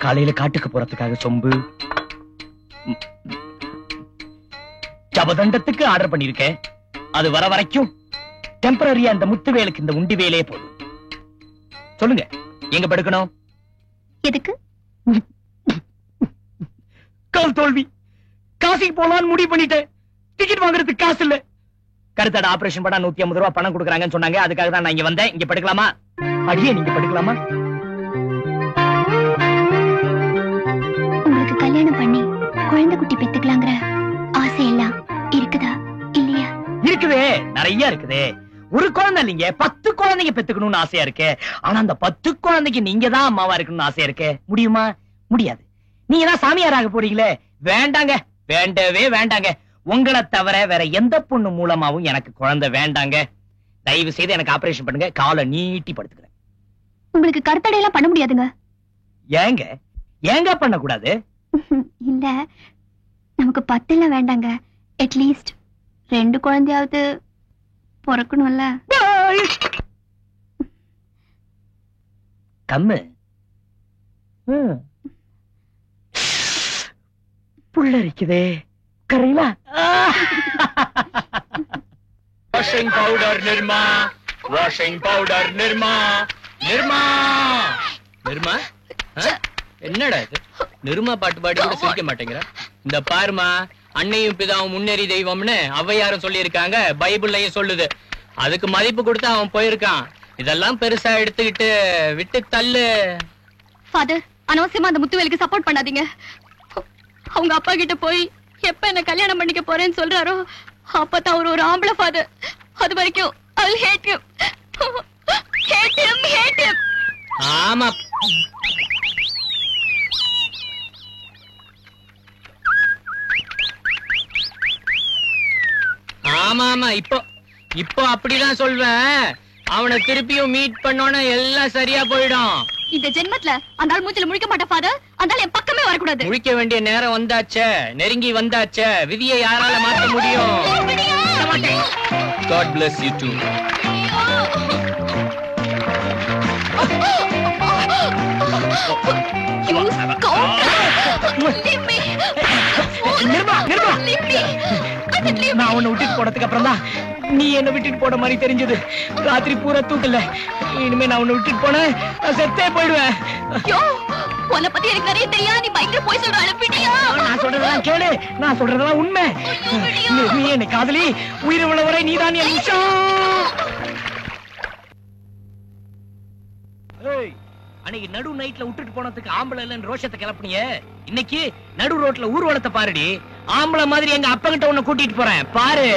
காலையில காட்டுக்கு போறதுக்காக சொம்பு, ஜபதண்டத்துக்கு ஆர்டர் பண்ணிருக்கேன். அது வர வரைக்கும் டெம்பரரியா அந்த முத்துவேலுக்கு இந்த உண்டி வேலையே போதும். சொல்லுங்க, எங்க படுக்கணும்? எதுக்கு? கால் தோல்வி, காசிக்கு போலான்னு முடிவு பண்ணிட்டேன். டிக்கெட் வாங்குறதுக்கு காசு இல்ல. கருத்தாட ஆபரேஷன் பண்ணா 150 ரூபாய் பணம் கொடுக்குறாங்கன்னு சொன்னாங்க. அதுக்காக தான் நான் இங்க வந்தேன். இங்க படுக்கலாமா? அடியே, நீங்க படுக்கலாமா? உங்களுக்கு கல்யாணம் பண்ணி குழந்தை குட்டி பெத்துக்கலாங்கிற ஆசை எல்லாம் இருக்குதா இல்லையா? இருக்குதே, நிறைய இருக்குதே. ஒரு குழந்தை இல்லைங்க, 10 குழந்தைங்க பெத்துக்கணும்னு ஆசையா இருக்கு. ஆனா அந்த 10 குழந்தைக்கு நீங்க தான் அம்மாவா இருக்கணும்னு ஆசையா இருக்கு. முடியுமா? முடியாது. நீங்க தான் சாமியாராக போறீங்களே. வேண்டாங்க, வேண்டவே வேண்டாங்க. உங்களை தவிர வேற எந்த பொண்ணு மூலமாவும் எனக்கு குழந்தை வேண்டாங்க. தயவு செய்து எனக்கு ஆபரேஷன் பண்ணுங்க. காலை நீட்டி படுத்துக்கிறேன். உங்களுக்கு கருத்தடையெல்லாம் பண்ண முடியாதுங்க. ஏங்க ஏங்க பண்ண கூடாது? இல்ல, நமக்கு 10 வேண்டாங்க. அட்லீஸ்ட் 2 குழந்தையாவது பிறக்கணும்ல. கம்மு புள்ளரிக்குதே. கரையிலா washing powder Nirma, washing powder Nirma, Nirma Nirma. என்னடா இது? நிர்மா பாட்டு பாடி கூட சிரிக்க மாட்டேங்கிற. இந்த பாருமா, அன்னையும் பிதாவும் முன்னேறி தெய்வம்னு ஔவையாரும் சொல்லி இருக்காங்க, பைபிள்லயும் சொல்லுது. அதுக்கு மதிப்பு கொடுத்து அவன் போயிருக்கான். இதெல்லாம் பெருசா எடுத்துக்கிட்டு விட்டு தள்ளு. ஃபாதர், அனாவசியமா அந்த முத்துவேலுக்கு சப்போர்ட் பண்ணாதீங்க. அவங்க அப்பா கிட்ட போய் எப்ப என்ன கல்யாணம் பண்ணிக்க போறேன்னு சொல்றாரோ அப்பதான் அவர் ஒரு ஆம்பளை ஃபாதர். அது வரைக்கும் I'll hate him. Hate him, hate him. ஆமா, ஆமா ஆமா. இப்போ அப்படிதான் சொல்வேன். அவனை திருப்பியும் மீட் பண்ணோன்னு எல்லாம் சரியா போயிடும். இந்த ஜென்மத்துல அந்த ஆள் மூஞ்சில முழிக்க மாட்டேன் ஃபாதர். அந்த ஆள் என் பக்கமே வரக்கூடாது. முழிக்க வேண்டிய நேரம் வந்தாச்சே, நெருங்கி வந்தாச்சே. விதியை யாரால மாற்ற முடியும்? God bless you too. Oh You scoundrel! Leave me! Nirma Nirma Leave me! I said leave me! நான் உன்னை விட்டுட்டு போனதுக்கு அப்புறம் தான் நீ என்ன விட்டுட்டு போன மாதிரி தெரிஞ்சது. ராத்திரி பூரா தூக்கல. இனிமே நான் உன்னை விட்டுட்டு போனேன் செத்தே போயிடுவேன். ஐயோ, உன்னை பத்தி எனக்கு நிறைய தெரியாது. நீ பயங்கர போய் சொல்ற அனுப்பிட்டியா? நான் சொல்றதெல்லாம் கேளு, நான் சொல்றதெல்லாம் உண்மை. நீ என்னை காதலி, உயிர் உள்ள வரை நீதான் என் விஷம். அன்னைக்கு நடு நைட்ல விட்டுட்டு போனதுக்கு ஆம்பளை இல்லன்னு ரோஷத்தை கிளப்புனியே, இன்னைக்கு நடு ரோட்ல ஊர்வலத்தை பாருடி. ஆம்பளை மாதிரி எங்க அப்பா கிட்ட உன்னை கூட்டிட்டு போறேன் பாரு.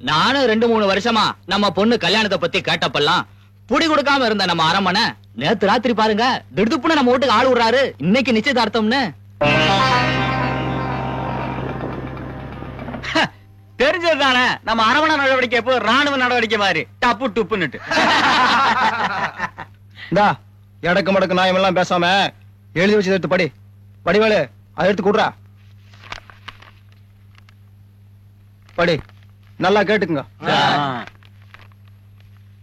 நானும் 2-3 வருஷமா நம்ம பொண்ணு கல்யாணத்தை பத்தி கேட்டப்பெல்லாம் புடி கொடுக்காம இருந்த நம்ம அரமனை நேத்து ராத்திரி பாருங்க திடுப்புன்னு நம்ம வீட்டுக்கு ஆள் விடுறாரு. இன்னைக்கு நிச்சயதார்த்தம்னு தெரிஞ்சதுதானே. நம்ம அரமணை நடவடிக்கை எப்போ ராணுவ நடவடிக்கை மாதிரி டப்பு டுப்புன்னுட்டு. எடக்கு மடக்கு நாயம் எல்லாம் பேசாம எழுதி வச்சு எடுத்து படி. படிவேலு அதை எடுத்து கூடுறா. படி, நல்லா கேட்டுக்குங்க.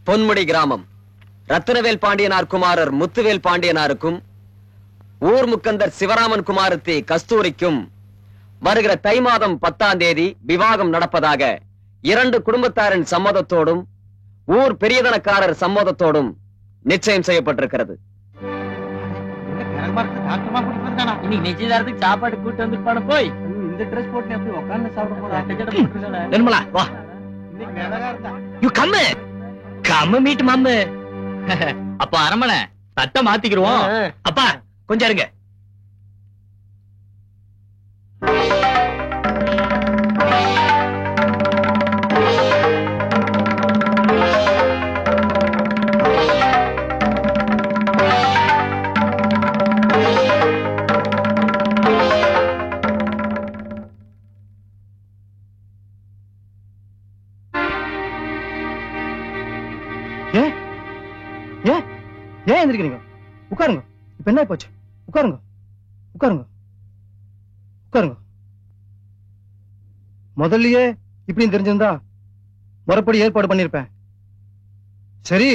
பொன்முடி கிராமம் ரத்தினவேல் பாண்டியனார் குமாரர் முத்துவேல் பாண்டியனாருக்கும் ஊர் முக்கந்தர் சிவராமன் குமாரத்தி கஸ்தூரிக்கும் வருகிற தை மாதம் 10ஆம் தேதி விவாகம் நடப்பதாக 2 குடும்பத்தாரின் சம்மதத்தோடும் ஊர் பெரியதனக்காரர் சம்மதத்தோடும் நிச்சயம் செய்யப்பட்டிருக்கிறது. இன்னைக்கு நிச்சயதாரத்துக்கு சாப்பாடு கூட்டு வந்துருப்பான போய் இந்த ட்ரெஸ் போட்டு எப்படி உட்கார்ந்து சாப்பிட போறா? நிர்மலா வா. You come come meet mummy. அப்ப அரமனை தட்டை மாத்திக்கிருவோம். அப்பா கொஞ்சம் இருங்க. ஏன் எந்திரிக்கிறீங்க? உட்காருங்க. இப்ப என்ன போச்சு? உட்காருங்க உட்காருங்க உட்காருங்க. முதல்லயே இப்படின்னு தெரிஞ்சிருந்தா முறைப்படி ஏற்பாடு பண்ணிருப்பேன். சரி,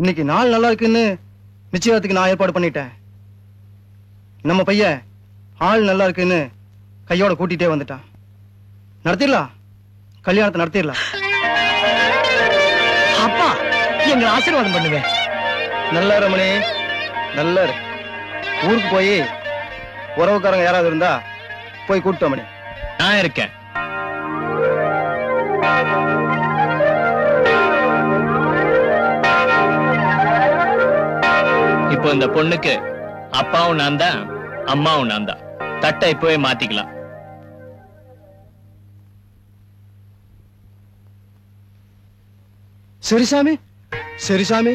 இன்னைக்கு நாள் நல்லா இருக்குன்னு நிச்சயத்துக்கு நான் ஏற்பாடு பண்ணிட்டேன். நம்ம பையன் ஆள் நல்லா இருக்குன்னு கையோட கூட்டிட்டே வந்துட்டான். நடத்திடலாம், கல்யாணத்தை நடத்திடலாம். அப்பா எங்களை ஆசீர்வாதம் பண்ணுவேன். நல்ல ரமணி, நல்ல ஊருக்கு போய் உறவுக்காரங்க யாராவது இருந்தா போய் கூப்பிட்டு மணி. நான் இருக்கேன். இப்போ இந்த பொண்ணுக்கு அப்பாவும் நான் தான், அம்மாவும் நான் தான். தட்டை இப்பவே மாத்திக்கலாம். சரி சாமி, சரி சாமி.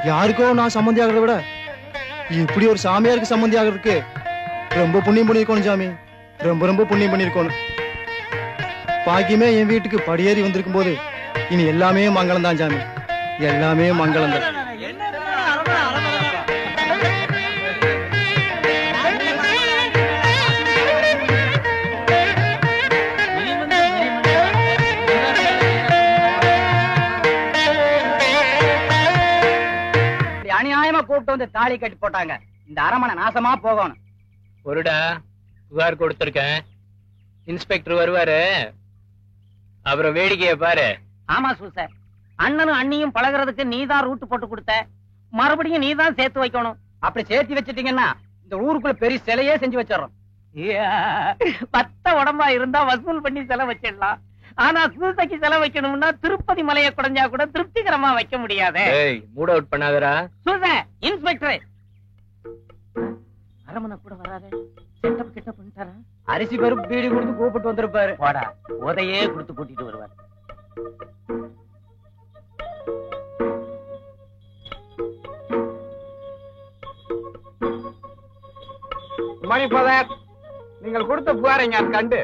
யாருக்கோ நான் சம்பந்தி ஆகிறத விட இப்படி ஒரு சாமியாருக்கு சம்பந்தி ஆகிறதுக்கு ரொம்ப புண்ணியம் பண்ணிருக்கணும் சாமி. ரொம்ப ரொம்ப புண்ணியம் பண்ணிருக்கணும். பாக்கியமே என் வீட்டுக்கு படியேறி வந்திருக்கும் போது இனி எல்லாமே மங்களம் தான் சாமி, எல்லாமே மங்களம் தான். அநியாயமா கூப்பிட்டு வந்து தாலி கட்டி போட்டாங்க. இந்த அரமனை நாசமா போகணும். ஒருடா புகார் கொடுத்திருக்கேன். இன்ஸ்பெக்டர் வருவாரு, அப்புறம் வேடிக்கைய பாரு. ஆமா சூச, அண்ணனும் அண்ணியும் பழகிறதுக்கு நீதான் ரூட் போட்டு கொடுத்த, மறுபடியும் நீதான் சேர்த்து வைக்கணும். அப்படி சேர்த்து வச்சிட்டீங்கன்னா இந்த ஊருக்குள்ள பெரிய சிலையே செஞ்சு வச்சிடறோம். பத்த உடம்பா இருந்தா வசூல் பண்ணி செலவு வச்சிடலாம். ஆனா சூசைக்கு செலவு வைக்கணும்னா திருப்பதி மலையை குறைஞ்சா கூட திருப்திகரமா வைக்க முடியாது. மூட் அவுட் பண்ணாதடா. சூச, இன்ஸ்பெக்டர் அரமனை கூட வராது. செட்டப் கிட்ட பண்ணிட்டாரா? அரிசி பருப்பு பீடி கொடுத்து கூப்பிட்டு வந்திருப்பாரு. போடா, உதையே கொடுத்து கூட்டிட்டு வருவார். நீங்கள் கொடுத்த புகாரை நான் கண்டு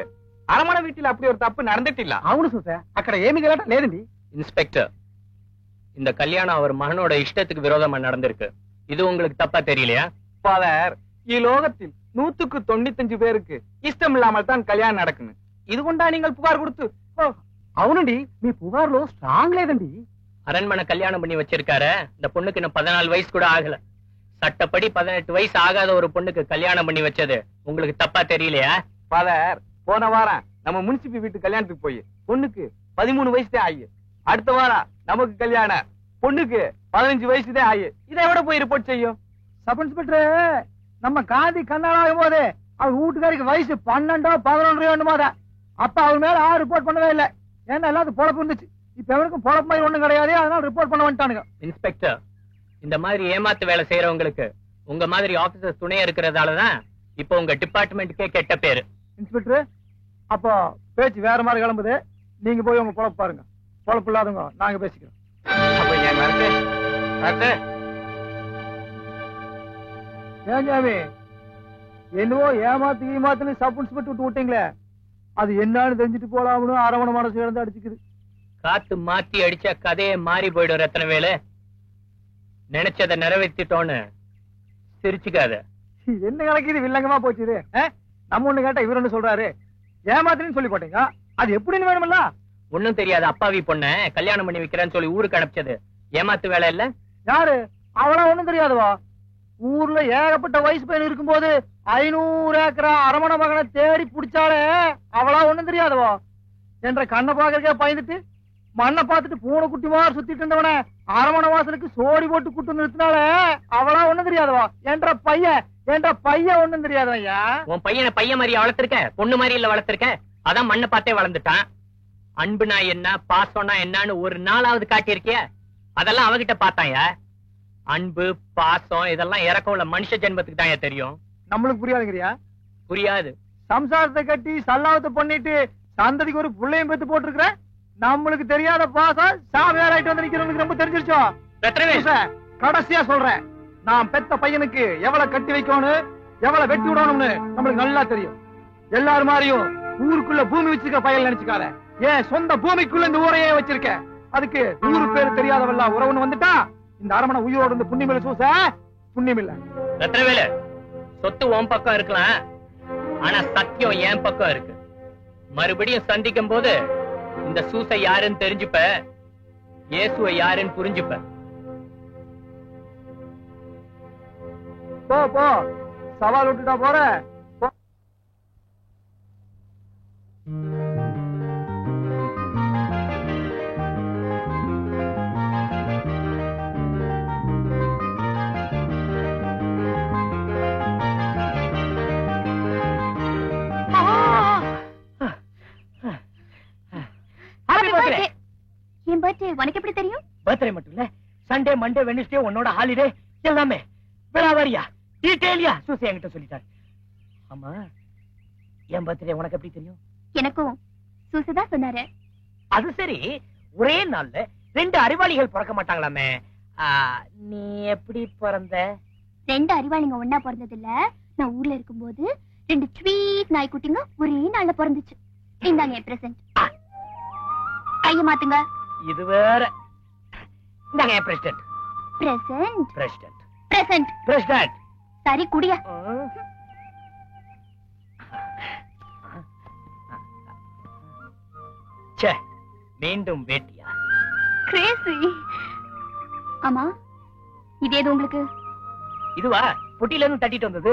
அரமண வீட்டில் அப்படி ஒரு தப்பு நடந்துட்டில்ல. అవును సూస, అక్కడ ఏమీ గలట లేదండి. இன்ஸ்பெக்டர், இந்த கல்யாணம் அவர் மகனோட இஷ்டத்துக்கு விரோதமா நடந்திருக்கு. இது உங்களுக்கு தப்பா தெரியலையா? ஃபாதர், இலோகத்தில் 195 பேருக்கு இஷ்டம் இல்லாமல் தான் கல்யாணம் நடக்குது. இதுகொண்டா நீங்கள் புகார் கொடுத்து? అవునండి, మీ పుగారులో స్ట్రాంగ్ లేదండి. அரண்மனை கல்யாணம் பண்ணி வச்சிருக்காரு. இந்த பொண்ணுக்கு இன்னும் 14 வயசு கூட ஆகல. சட்டப்படி 18 வயசு ஆகாத ஒரு பொண்ணுக்கு கல்யாணம் பண்ணி வச்சது உங்களுக்கு தப்பா தெரியலையா? ஃபாதர், போன வாரம் நம்ம முனிசிபி வீட்டு கல்யாணத்துக்கு போய் பொண்ணுக்கு 13 வயசுதான் ஆகி, அடுத்த வாரம் நமக்கு கல்யாணம், பொண்ணுக்கு 15 வயசுதான் ஆகி. இதை விட போய் ரிப்போர்ட் செய்யும். சப் இன்ஸ்பெக்டர், நம்ம காந்தி கண்ணாளாகும் போது அவர் வீட்டுக்காரிக்கு வயசு 12 11 அப்ப அவர் மேல ரிப்போர்ட் பண்ணவே இல்லை. ஏன்னா எல்லாத்துக்கும் பொழப்பு இருந்துச்சு. இப்ப எவருக்கும் பொழப்பு மாதிரி ஒண்ணும் கிடையாது, அதனால ரிப்போர்ட் பண்ண வந்துட்டானுங்க. இன்ஸ்பெக்டர், இந்த மாதிரி ஏமாத்து வேலை செய்யறவங்களுக்கு உங்க மாதிரி ஆபீசர் துணையா இருக்கிறதாலதான் இப்ப உங்க டிபார்ட்மெண்ட்டுக்கே கெட்ட பேரு. இன்ஸ்பெக்டர், அப்போ பேச்சு வேற மாதிரி கிளம்புது. நீங்க போய் உங்க பொழப்பு பாருங்க. பொழப்பு இல்லாதவங்க நாங்க பேசிக்கிறோம். அப்ப ஏன் வரட்டு? ஏன் ஜாமி, என்னவோ ஏமாத்துன்னு சப் இன்ஸ்பெக்டர் விட்டு விட்டீங்களே, அது என்னன்னு தெரிஞ்சுட்டு போலாம்னு அரவணை மனசு இழந்து அடிச்சுக்குது. காத்து மாத்தி அடிச்சா கதையே மாறி போயிடும். ரத்தன வேலு, நினைச்சதை நிறைவேற்றிட்டோன்னு சிரிச்சுக்காத. என்ன கணக்கு இது வில்லங்கமா போச்சு இது. நம்ம ஒண்ணு கேட்டா இவர் ஒண்ணு சொல்றாரு. ஏமாத்துன்னு சொல்லி போட்டீங்க, அது எப்படின்னு வேணுமில்ல? ஒண்ணும் தெரியாது அப்பாவி பொண்ண கல்யாணம் பண்ணி வைக்கிறேன்னு சொல்லி ஊருக்கு அனுப்பிச்சது ஏமாத்து வேலை இல்ல? யாரு அவளா? ஒண்ணும் தெரியாதுவா. ஊர்ல ஏகப்பட்ட வயசு பையன் இருக்கும்போது 500 ஏக்கரா அரமண மகனை தேடி பிடிச்சாலே அவளா? ஒண்ணும் தெரியாதுவா. என்ற கண்ணை பாக்கறக்கே பயந்துட்டு மண்ணை பார்த்துட்டு பூனை குட்டி மாதிரி சுத்திட்டு இருந்தவன அரமண வாசலுக்கு சோடி போட்டு கூட்டு நிறுத்தினால அவளா? ஒண்ணும் தெரியாதுவா. என்ற பையன் ஒண்ணும் தெரியாதவையா. உன் பையனை பையன் மாதிரி வளர்த்திருக்க, பொண்ணு மாதிரி இல்ல வளர்த்திருக்க. அதான் மண்ணை பார்த்தே வளர்ந்துட்டான். அன்புனா என்ன, பாசம்னா என்னன்னு ஒரு நாளாவது காட்டியிருக்கிய? அதெல்லாம் அவகிட்ட பார்த்தாயா? அன்பு பாசம் இதெல்லாம் இறக்கம் உள்ள மனுஷ ஜென்மத்துக்கு தான் தெரியும். நம்மளுக்கு புரியாதுங்கிறியா? புரியாது. சம்சாரத்தை கட்டி சல்லாவத்தை பண்ணிட்டு சந்ததிக்கு ஒரு புள்ளையும் பெத்து போட்டிருக்கிற நம்மளுக்கு தெரியாத பாசம் சாமியார் ஆயிட்டு வந்து நிக்கிறவங்களுக்கு ரொம்ப தெரிஞ்சிருச்சோ? கடைசியா சொல்றேன், நான் பெத்த பையனுக்கு எவ்வளவு கட்டி வைக்கணும், எவ்வளவு வெட்டி விடணும்னு நம்மளுக்கு நல்லா தெரியும். எல்லாரும் மாதிரியும் ஊருக்குள்ள பூமி வச்சிருக்க பயல் நினைச்சுக்காத. ஏன் சொந்த பூமிக்குள்ள இந்த ஊரையே வச்சிருக்க. அதுக்கு ஊரு பேரு தெரியாதவெல்லாம் உறவுன்னு வந்துட்டா இந்த அரமனை உயிரோடு இருந்து புண்ணியமில்ல சூச, புண்ணியமில்ல. ரத்னவேலு, சொத்து உன் பக்கம் இருக்கலாம், ஆனா சத்தியம் என் பக்கம் இருக்கு. மறுபடியும் சந்திக்கும் போது இந்த சூசை யாருன்னு தெரிஞ்சுப்ப, இயேசுவை யாருன்னு புரிஞ்சுப்ப. போ போ, சவால் விட்டுட்டா போற. என் பர்த்டே உனக்கு எப்படி தெரியும்? பர்த்டே மட்டும் இல்ல, சண்டே மண்டே வெட்னஸ்டே உன்னோட ஹாலிடே எல்லாமே விளாவாரியா டீடைலியா சூசி என்கிட்ட சொல்லிட்டாரு. ஆமா, என் பர்த்டே உனக்கு எப்படி தெரியும்? எனக்கும் சூசிதான் சொன்னாரு. அது சரி, ஒரே நாள்ல 2 அறிவாளிகள் பிறக்க மாட்டாங்களாமே, நீ எப்படி பிறந்த? 2 அறிவாளிங்க ஒன்னா பிறந்தது இல்ல. நான் ஊர்ல இருக்கும்போது 2 ஸ்வீட் நாய்க்குட்டிங்க ஒரே நாள்ல பிறந்துச்சு. இந்தாங்க என் பிரசன்ட். கைய மாத்துங்க. இது வேற. இந்தாங்க என் president. Present president present president. சரி குடியா. ச்சே, மீண்டும் வேட்டியா? கிரேசி. ஆமா, இது ஏது உங்களுக்கு? இதுவா? பொட்டில இருந்து தட்டிட்டு வந்தது.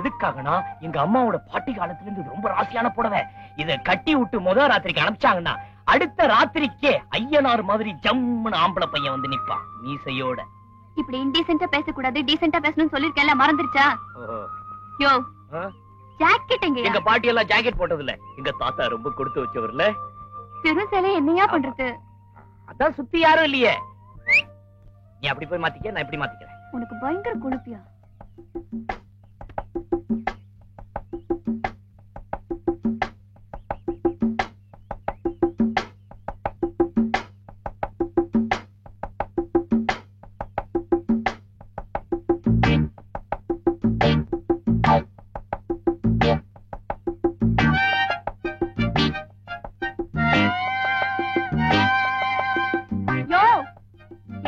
எதுக்காகனா, எங்க அம்மாவோட பாட்டி காலத்துல இருந்து ரொம்ப ராசியான புடவை. இத கட்டி விட்டு முதல் ராத்திரிக்கு அனுப்பிச்சாங்கன்னா அடுத்த ராத்திரிக்கே ஐயனார் மாதிரி ஜம்முன்னு ஆம்பளை பையன் வந்து நிப்பான் மீசையோட. இப்படி இன்டீசென்ட்டா பேசக்கூடாது, டீசென்ட்டா பேசணும்னு சொல்லிருக்கேன்ல, மறந்துருச்சா? யோ, ஜாக்கெட் எங்க? எங்க பாட்டி எல்லாம் ஜாக்கெட் போட்டது இல்ல, எங்க தாத்தா ரொம்ப கொடுத்து வச்சவர்ல. பெருசேலை என்னையா பண்றது? அதான் சுத்தி யாரும் இல்லையே. நீ அப்படி போய் மாத்திக்க, நான் இப்படி மாத்திக்கிறேன். உனக்கு பயங்கர கொழுப்பியா?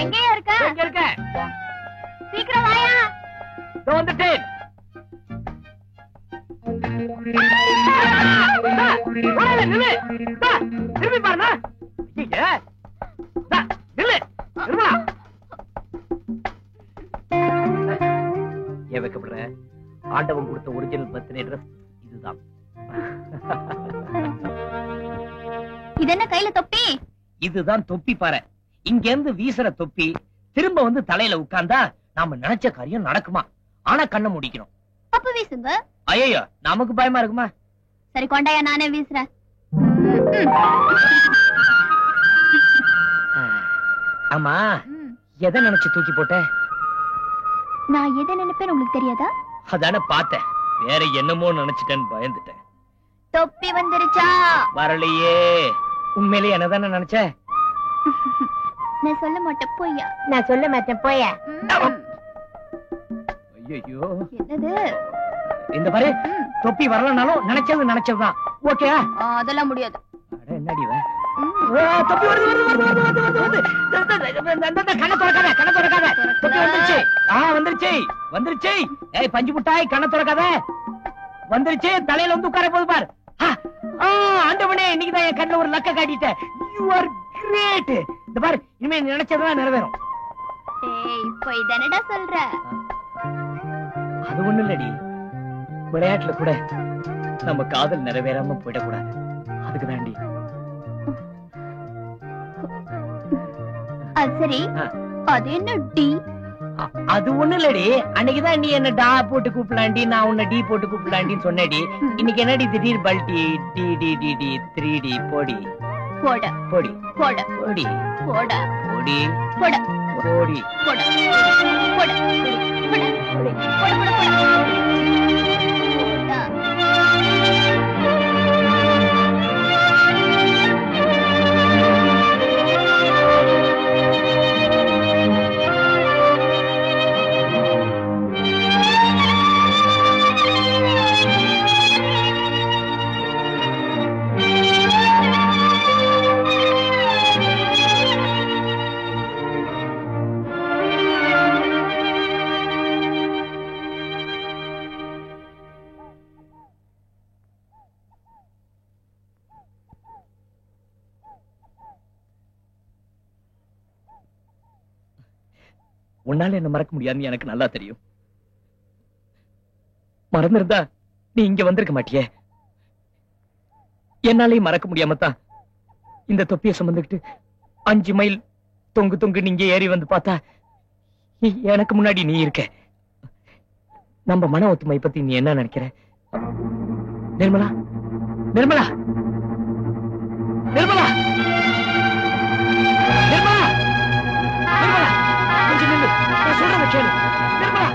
எங்க இருக்க? சீக்கிரம் வாயா. வந்துட்டேன். ஆண்டவன் கொடுத்த ஒரிஜினல் பர்த்டே ட்ரெஸ் இதுதான். இது என்ன கையில தொப்பி? இதுதான் தொப்பி பாறை. இங்க இருந்து வீசுற தொப்பி திரும்ப வந்து தலையில உட்கார்ந்தா நாம நினைச்ச காரியம் நடக்குமா? ஆனா கண்ணை முடிக்கணும். அப்ப வீசுங்க. ஐயோ, நமக்கு பயமா இருக்குமா? சரி கொண்டாயா, நானே வீசுறேன். ஆமா, எதை நினைச்சு தூக்கி போட்ட? நான் எதை நினைப்பேன் உங்களுக்கு தெரியாதா? அதான பார்த்தேன். வேற என்னமோ நினைச்சிட்டேன்னு பயந்துட்டேன். தொப்பி வந்துருச்சா? வரலையே. உண்மையிலேயே என்னதானே நினைச்ச? நான் சொல்ல மாட்டேன் போய்யா. நான் சொல்ல மாட்டேன் போயா. ஐயோ, என்னது? இந்த பாரு, தொப்பி வரலனாலும் நினைச்சதுதான். ஓகே? அதெல்லாம் முடியாது. என்னடி தொப்பி வருது. கண்ணை திறக்காத, கண்ணை திறக்காத. தொப்பி வந்துருச்சு. வந்துருச்சு. ஏய் பஞ்சு முட்டாய், கண்ணை திறக்காத. வந்துருச்சு. தலையில வந்து உட்கார போது பார். ஆண்டவனே, இன்னைக்குதான் என் கண்ணுல ஒரு லக்க காட்டிட்ட. You are great. இந்த பாரு, இனிமே நினைச்சதெல்லாம் நிறைவேறும். இப்போ இதனடா சொல்ற? அது ஒண்ணு இல்லடி, விளையாட்டுல கூட நம்ம காதல் நிறைவேறாம போயிடக்கூடாது. அதுக்கு தாண்டி. சரி, அது என்ன டி? அது ஒண்ணு இல்லடி, அன்னைக்குதான் நீ என்ன டா போட்டு கூப்பிடலாண்டி, நான் உன்ன டி போட்டு கூப்பிடலாண்டின்னு சொன்னேடி. இன்னைக்கு என்னடி திடீர் பல்டி? D D D D 3D. போடி போட போடி போட போடி போட போடி போட போடி போட போட போட உன்னால என்ன மறக்க முடியாதுன்னு எனக்கு நல்லா தெரியும். மறந்திருந்தா நீ இங்க வந்திருக்க மாட்டியே. என்னாலையும் மறக்க முடியாமத்தான் இந்த தொப்பியை சுமந்துக்கிட்டு 5 மைல் தொங்கு நீங்க ஏறி வந்து பார்த்தா எனக்கு முன்னாடி நீ இருக்க. நம்ம மன ஒத்துமை பத்தி நீ என்ன நினைக்கிற? நிர்மலா, நிர்மலா, நிர்மலா, நிர்மலா, நிர்மலா, கொஞ்சம் நில்லு. நான் சொல்றத கேளு. நிர்மலா.